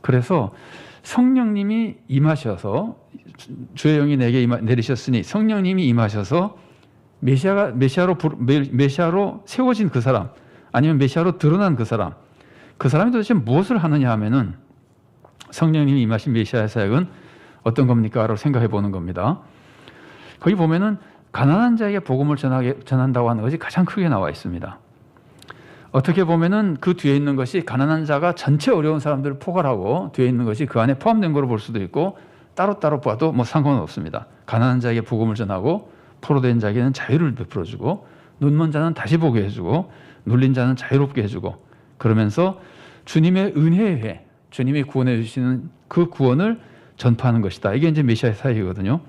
그래서 성령님이 임하셔서 주의 영이 내게 내리셨으니 성령님이 임하셔서 메시아로 세워진 그 사람 아니면 메시아로 드러난 그 사람이 도대체 무엇을 하느냐 하면은 성령님이 임하신 메시아의 사역은 어떤 겁니까? 라고 생각해 보는 겁니다. 거기 보면은 가난한 자에게 복음을 전한다고 하는 것이 가장 크게 나와 있습니다. 어떻게 보면은 그 뒤에 있는 것이 가난한 자가 전체 어려운 사람들을 포괄하고 뒤에 있는 것이 그 안에 포함된 거로 볼 수도 있고 따로따로 봐도 뭐 상관은 없습니다. 가난한 자에게 복음을 전하고 포로된 자에게는 자유를 베풀어주고 눈먼 자는 다시 보게 해주고 눌린 자는 자유롭게 해주고 그러면서 주님의 은혜의 회, 주님이 구원해 주시는 그 구원을 전파하는 것이다. 이게 이제 메시아의 사역이거든요.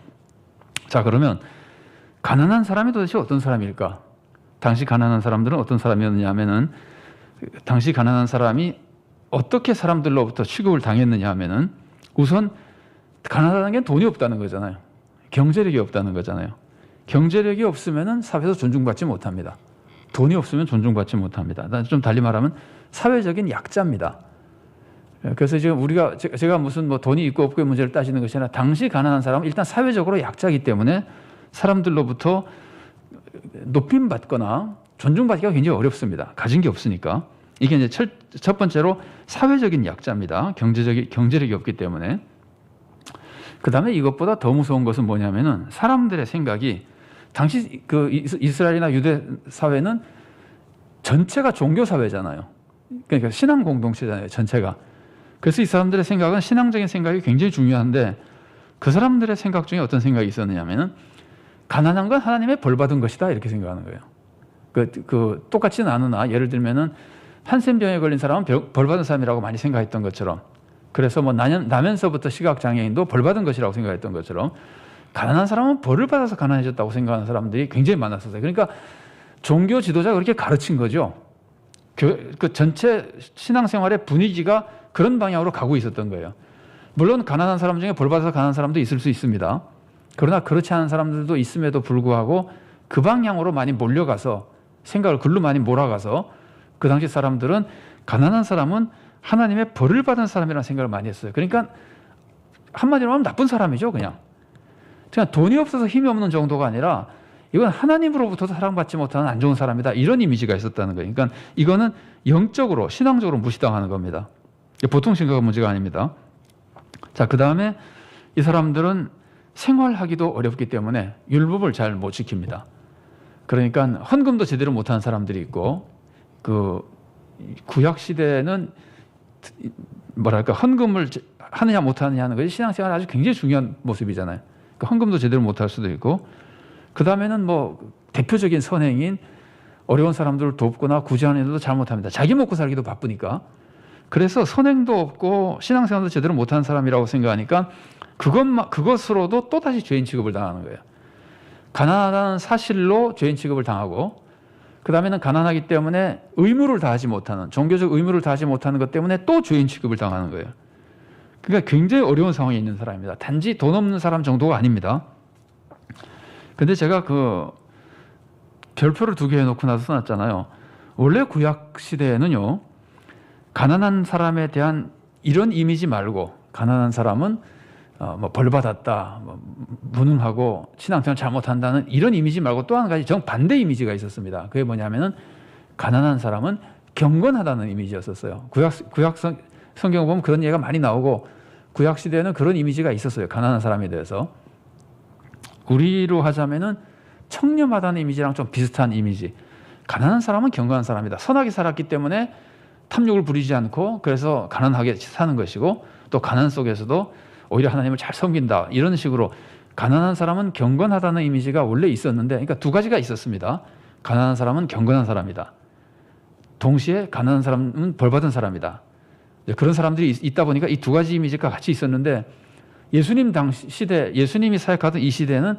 자, 그러면 가난한 사람이 도대체 어떤 사람일까? 당시 가난한 사람들은 어떤 사람이었느냐 하면은 당시 가난한 사람이 어떻게 사람들로부터 취급을 당했느냐 하면은 우선 가난하다는 게 돈이 없다는 거잖아요. 경제력이 없다는 거잖아요. 경제력이 없으면은 사회에서 존중받지 못합니다. 돈이 없으면 존중받지 못합니다. 좀 달리 말하면 사회적인 약자입니다. 그래서 지금 제가 무슨 뭐 돈이 있고 없고의 문제를 따지는 것이 아니라 당시 가난한 사람은 일단 사회적으로 약자이기 때문에 사람들로부터 높임받거나 존중받기가 굉장히 어렵습니다. 가진 게 없으니까. 이게 이제 첫 번째로 사회적인 약자입니다. 경제력이 없기 때문에. 그 다음에 이것보다 더 무서운 것은 뭐냐면은 사람들의 생각이 당시 그 이스라엘이나 유대 사회는 전체가 종교 사회잖아요. 그러니까 신앙 공동체잖아요. 전체가. 그래서 이 사람들의 생각은 신앙적인 생각이 굉장히 중요한데 그 사람들의 생각 중에 어떤 생각이 있었느냐면은 가난한 건 하나님의 벌 받은 것이다 이렇게 생각하는 거예요. 똑같지는 않으나 예를 들면은 한센병에 걸린 사람은 벌 받은 사람이라고 많이 생각했던 것처럼 그래서 뭐 나면서부터 시각 장애인도 벌 받은 것이라고 생각했던 것처럼 가난한 사람은 벌을 받아서 가난해졌다고 생각하는 사람들이 굉장히 많았었어요. 그러니까 종교 지도자가 그렇게 가르친 거죠. 그 전체 신앙생활의 분위기가 그런 방향으로 가고 있었던 거예요. 물론 가난한 사람 중에 벌 받아서 가난한 사람도 있을 수 있습니다. 그러나 그렇지 않은 사람들도 있음에도 불구하고 그 방향으로 많이 몰려가서 생각을 글로 많이 몰아가서 그 당시 사람들은 가난한 사람은 하나님의 벌을 받은 사람이라는 생각을 많이 했어요. 그러니까 한마디로 하면 나쁜 사람이죠. 그냥 돈이 없어서 힘이 없는 정도가 아니라 이건 하나님으로부터 사랑받지 못하는 안 좋은 사람이다. 이런 이미지가 있었다는 거예요. 그러니까 이거는 영적으로 신앙적으로 무시당하는 겁니다. 보통 심각한 문제가 아닙니다. 자, 그 다음에 이 사람들은 생활하기도 어렵기 때문에 율법을 잘 못 지킵니다. 그러니까 헌금도 제대로 못하는 사람들이 있고 그 구약 시대는 뭐랄까 헌금을 하느냐 못하느냐 하는 것이 신앙생활 아주 굉장히 중요한 모습이잖아요. 그러니까 헌금도 제대로 못할 수도 있고 그 다음에는 뭐 대표적인 선행인 어려운 사람들을 돕거나 구제하는 일도 잘 못합니다. 자기 먹고 살기도 바쁘니까. 그래서 선행도 없고 신앙생활도 제대로 못하는 사람이라고 생각하니까 그것으로도 또다시 죄인 취급을 당하는 거예요. 가난하다는 사실로 죄인 취급을 당하고 그 다음에는 가난하기 때문에 의무를 다하지 못하는 종교적 의무를 다하지 못하는 것 때문에 또 죄인 취급을 당하는 거예요. 그러니까 굉장히 어려운 상황에 있는 사람입니다. 단지 돈 없는 사람 정도가 아닙니다. 근데 제가 그 별표를 2개 해놓고 나서 써놨잖아요. 원래 구약 시대에는요, 가난한 사람에 대한 이런 이미지 말고 가난한 사람은 뭐 벌 받았다, 뭐 무능하고 신앙생활 잘못한다는 이런 이미지 말고 또 한 가지 정반대 이미지가 있었습니다. 그게 뭐냐면은 가난한 사람은 경건하다는 이미지였었어요. 구약 성경을 보면 그런 얘기가 많이 나오고 구약 시대에는 그런 이미지가 있었어요. 가난한 사람에 대해서. 우리로 하자면은 청렴하다는 이미지랑 좀 비슷한 이미지. 가난한 사람은 경건한 사람이다. 선하게 살았기 때문에 탐욕을 부리지 않고 그래서 가난하게 사는 것이고 또 가난 속에서도 오히려 하나님을 잘 섬긴다. 이런 식으로 가난한 사람은 경건하다는 이미지가 원래 있었는데 그러니까 2가지가 있었습니다. 가난한 사람은 경건한 사람이다. 동시에 가난한 사람은 벌받은 사람이다. 그런 사람들이 있다 보니까 이 2가지 이미지가 같이 있었는데 예수님 당시 시대, 예수님이 사역하던 이 시대는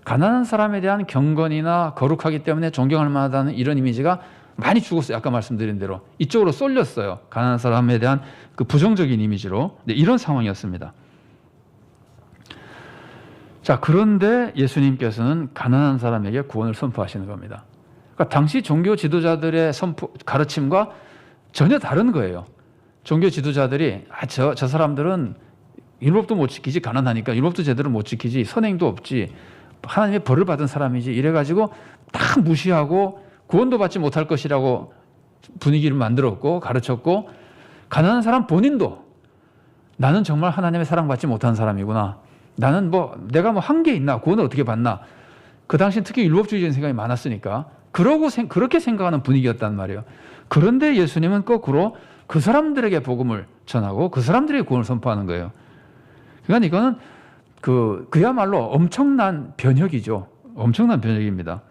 가난한 사람에 대한 경건이나 거룩하기 때문에 존경할 만하다는 이런 이미지가 많이 죽었어요. 아까 말씀드린 대로 이쪽으로 쏠렸어요. 가난한 사람에 대한 그 부정적인 이미지로. 네, 이런 상황이었습니다. 자, 그런데 예수님께서는 가난한 사람에게 구원을 선포하시는 겁니다. 그러니까 당시 종교 지도자들의 가르침과 전혀 다른 거예요. 종교 지도자들이 저 사람들은 율법도 못 지키지, 가난하니까 율법도 제대로 못 지키지, 선행도 없지, 하나님의 벌을 받은 사람이지, 이래가지고 다 무시하고 구원도 받지 못할 것이라고 분위기를 만들었고 가르쳤고, 가난한 사람 본인도 나는 정말 하나님의 사랑받지 못한 사람이구나, 나는 내가 한 게 있나, 구원을 어떻게 받나. 그 당시 특히 율법주의적인 생각이 많았으니까 그렇게 생각하는 분위기였단 말이에요. 그런데 예수님은 거꾸로 그 사람들에게 복음을 전하고 그 사람들에게 구원을 선포하는 거예요. 그러니까 이거는 그야말로 엄청난 변혁이죠. 엄청난 변혁입니다.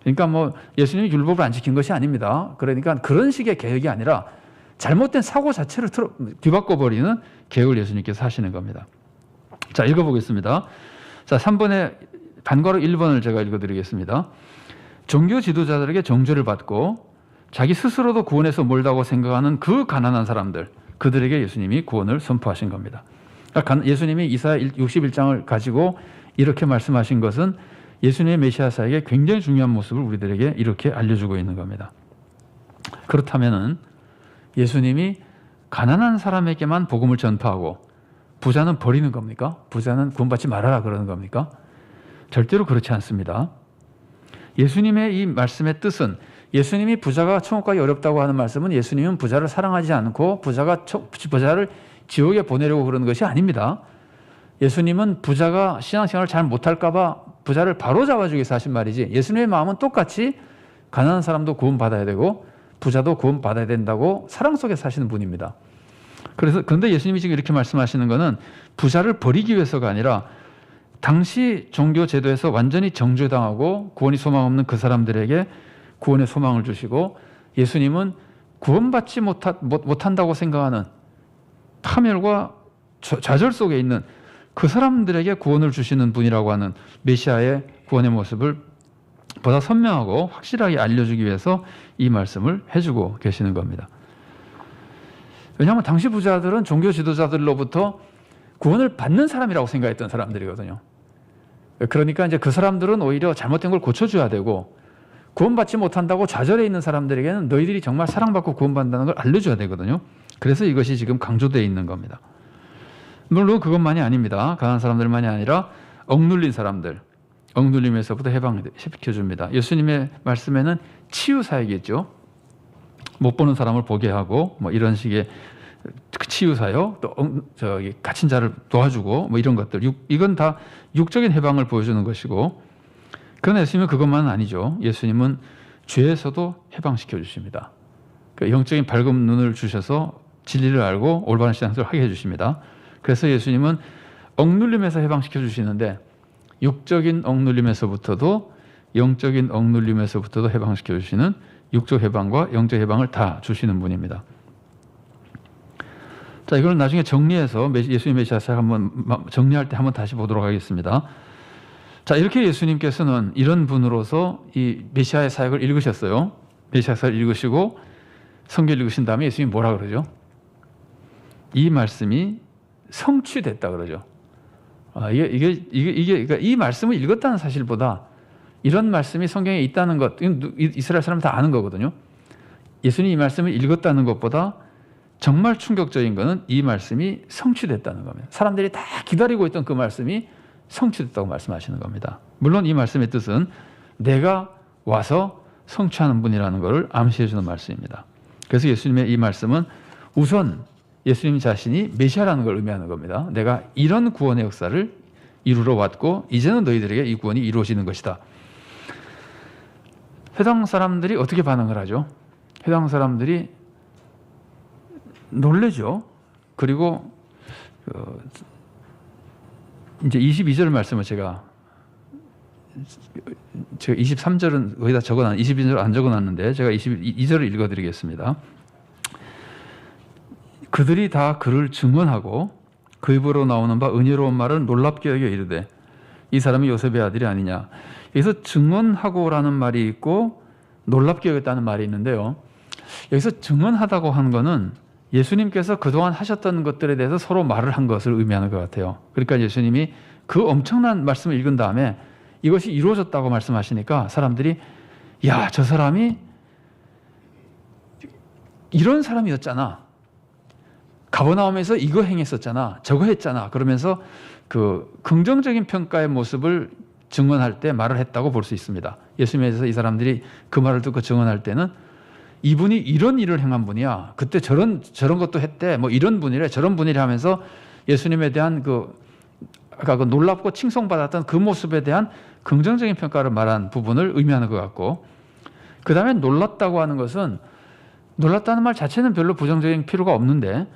그러니까 예수님이 율법을 안 지킨 것이 아닙니다. 그러니까 그런 식의 개혁이 아니라 잘못된 사고 자체를 뒤바꿔버리는 개혁을 예수님께서 하시는 겁니다. 자, 읽어보겠습니다. 자, 3번에 반괄호 1번을 제가 읽어드리겠습니다. 종교 지도자들에게 정죄를 받고 자기 스스로도 구원에서 멀다고 생각하는 그 가난한 사람들, 그들에게 예수님이 구원을 선포하신 겁니다. 그러니까 예수님이 이사야 61장을 가지고 이렇게 말씀하신 것은 예수님의 메시아사에게 굉장히 중요한 모습을 우리들에게 이렇게 알려주고 있는 겁니다. 그렇다면은 예수님이 가난한 사람에게만 복음을 전파하고 부자는 버리는 겁니까? 부자는 구원받지 말아라 그러는 겁니까? 절대로 그렇지 않습니다. 예수님의 이 말씀의 뜻은, 예수님이 부자가 천국 가기 어렵다고 하는 말씀은 예수님은 부자를 사랑하지 않고 부자를 지옥에 보내려고 그러는 것이 아닙니다. 예수님은 부자가 신앙생활을 잘 못할까 봐 부자를 바로 잡아주기 위해서 하신 말이지, 예수님의 마음은 똑같이 가난한 사람도 구원받아야 되고 부자도 구원받아야 된다고 사랑 속에 사시는 분입니다. 그런데 예수님이 지금 이렇게 말씀하시는 것은 부자를 버리기 위해서가 아니라 당시 종교 제도에서 완전히 정죄당하고 구원이 소망 없는 그 사람들에게 구원의 소망을 주시고, 예수님은 구원받지 못한다고 생각하는 파멸과 좌절 속에 있는 그 사람들에게 구원을 주시는 분이라고 하는 메시아의 구원의 모습을 보다 선명하고 확실하게 알려주기 위해서 이 말씀을 해주고 계시는 겁니다. 왜냐하면 당시 부자들은 종교 지도자들로부터 구원을 받는 사람이라고 생각했던 사람들이거든요. 그러니까 이제 그 사람들은 오히려 잘못된 걸 고쳐줘야 되고, 구원받지 못한다고 좌절해 있는 사람들에게는 너희들이 정말 사랑받고 구원받는다는 걸 알려줘야 되거든요. 그래서 이것이 지금 강조되어 있는 겁니다. 물론 그것만이 아닙니다. 가난한 사람들만이 아니라 억눌린 사람들, 억눌림에서부터 해방시켜줍니다. 예수님의 말씀에는 치유사역이겠죠. 못 보는 사람을 보게 하고 이런 식의 치유사역, 또 갇힌 자를 도와주고 이런 것들, 이건 다 육적인 해방을 보여주는 것이고, 그러나 예수님은 그것만은 아니죠. 예수님은 죄에서도 해방시켜 주십니다. 영적인 밝은 눈을 주셔서 진리를 알고 올바른 신앙생활을 하게 해주십니다. 그래서 예수님은 억눌림에서 해방시켜 주시는데, 육적인 억눌림에서부터도 영적인 억눌림에서부터도 해방시켜 주시는 육적 해방과 영적 해방을 다 주시는 분입니다. 자, 이걸 나중에 정리해서 예수님 메시아사역 한번 정리할 때 한번 다시 보도록 하겠습니다. 자, 이렇게 예수님께서는 이런 분으로서 이 메시아의 사역을 읽으셨어요. 메시아 사역을 읽으시고 성경을 읽으신 다음에 예수님이 뭐라 그러죠? 이 말씀이 성취됐다 그러죠. 그러니까 이 말씀을 읽었다는 사실보다 이런 말씀이 성경에 있다는 것, 이스라엘 사람 다 아는 거거든요. 예수님이 이 말씀을 읽었다는 것보다 정말 충격적인 것은 이 말씀이 성취됐다는 겁니다. 사람들이 다 기다리고 있던 그 말씀이 성취됐다고 말씀하시는 겁니다. 물론 이 말씀의 뜻은 내가 와서 성취하는 분이라는 것을 암시해 주는 말씀입니다. 그래서 예수님의 이 말씀은 우선 예수님 자신이 메시아라는 걸 의미하는 겁니다. 내가 이런 구원의 역사를 이루러 왔고 이제는 너희들에게 이 구원이 이루어지는 것이다. 회당 사람들이 어떻게 반응을 하죠? 회당 사람들이 놀래죠. 그리고 이제 22절 말씀을 제가 23절은 거의 다 적어놨는데 22절 안 적어놨는데 제가 22절을 읽어드리겠습니다. 그들이 다 그를 증언하고 그 입으로 나오는 바 은혜로운 말을 놀랍게 여겨 이르되 이 사람이 요셉의 아들이 아니냐. 여기서 증언하고라는 말이 있고 놀랍게 여겼다는 말이 있는데요. 여기서 증언하다고 한 거는 예수님께서 그동안 하셨던 것들에 대해서 서로 말을 한 것을 의미하는 것 같아요. 그러니까 예수님이 그 엄청난 말씀을 읽은 다음에 이것이 이루어졌다고 말씀하시니까 사람들이 야, 저 사람이 이런 사람이었잖아. 가버나움에서 이거 행했었잖아, 저거 했잖아, 그러면서 그 긍정적인 평가의 모습을 증언할 때 말을 했다고 볼 수 있습니다. 예수님에 대해서 이 사람들이 그 말을 듣고 증언할 때는 이분이 이런 일을 행한 분이야, 그때 저런 것도 했대, 뭐 이런 분이래, 저런 분이래 하면서 예수님에 대한 아까 그 놀랍고 칭송받았던 그 모습에 대한 긍정적인 평가를 말한 부분을 의미하는 것 같고, 그 다음에 놀랐다고 하는 것은, 놀랐다는 말 자체는 별로 부정적인 필요가 없는데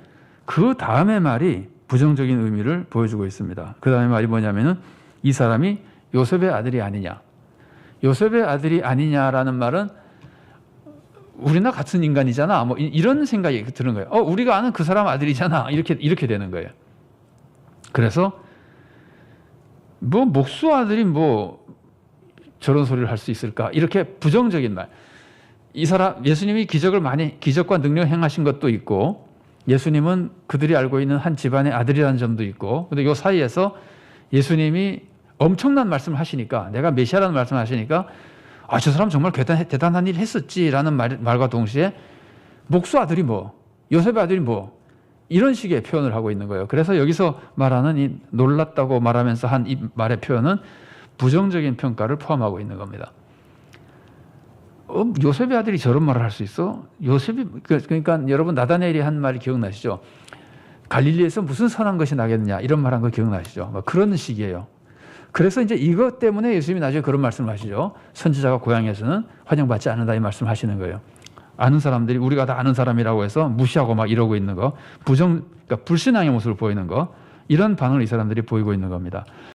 그 다음의 말이 부정적인 의미를 보여주고 있습니다. 그 다음의 말이 뭐냐면은 이 사람이 요셉의 아들이 아니냐. 요셉의 아들이 아니냐라는 말은 우리나 같은 인간이잖아, 뭐 이런 생각이 드는 거예요. 우리가 아는 그 사람 아들이잖아, 이렇게 되는 거예요. 그래서 뭐 목수 아들이 뭐 저런 소리를 할 수 있을까, 이렇게 부정적인 말. 이 사람, 예수님이 기적과 능력을 행하신 것도 있고, 예수님은 그들이 알고 있는 한 집안의 아들이라는 점도 있고, 근데 이 사이에서 예수님이 엄청난 말씀을 하시니까, 내가 메시아라는 말씀을 하시니까, 저 사람 정말 대단한 일 했었지라는 말과 동시에 목수 아들이 뭐, 요셉의 아들이 뭐, 이런 식의 표현을 하고 있는 거예요. 그래서 여기서 말하는 이 놀랐다고 말하면서 한 이 말의 표현은 부정적인 평가를 포함하고 있는 겁니다. 요셉의 아들이 저런 말을 할 수 있어? 그러니까 여러분 나다나엘이 한 말이 기억나시죠? 갈릴리에서 무슨 선한 것이 나겠느냐, 이런 말 한 거 기억나시죠? 그런 식이에요. 그래서 이제 이것 때문에 예수님이 나중에 그런 말씀을 하시죠. 선지자가 고향에서는 환영받지 않는다, 이 말씀을 하시는 거예요. 아는 사람들이 우리가 다 아는 사람이라고 해서 무시하고 막 이러고 있는 거, 그러니까 불신앙의 모습을 보이는 거, 이런 반응을 이 사람들이 보이고 있는 겁니다.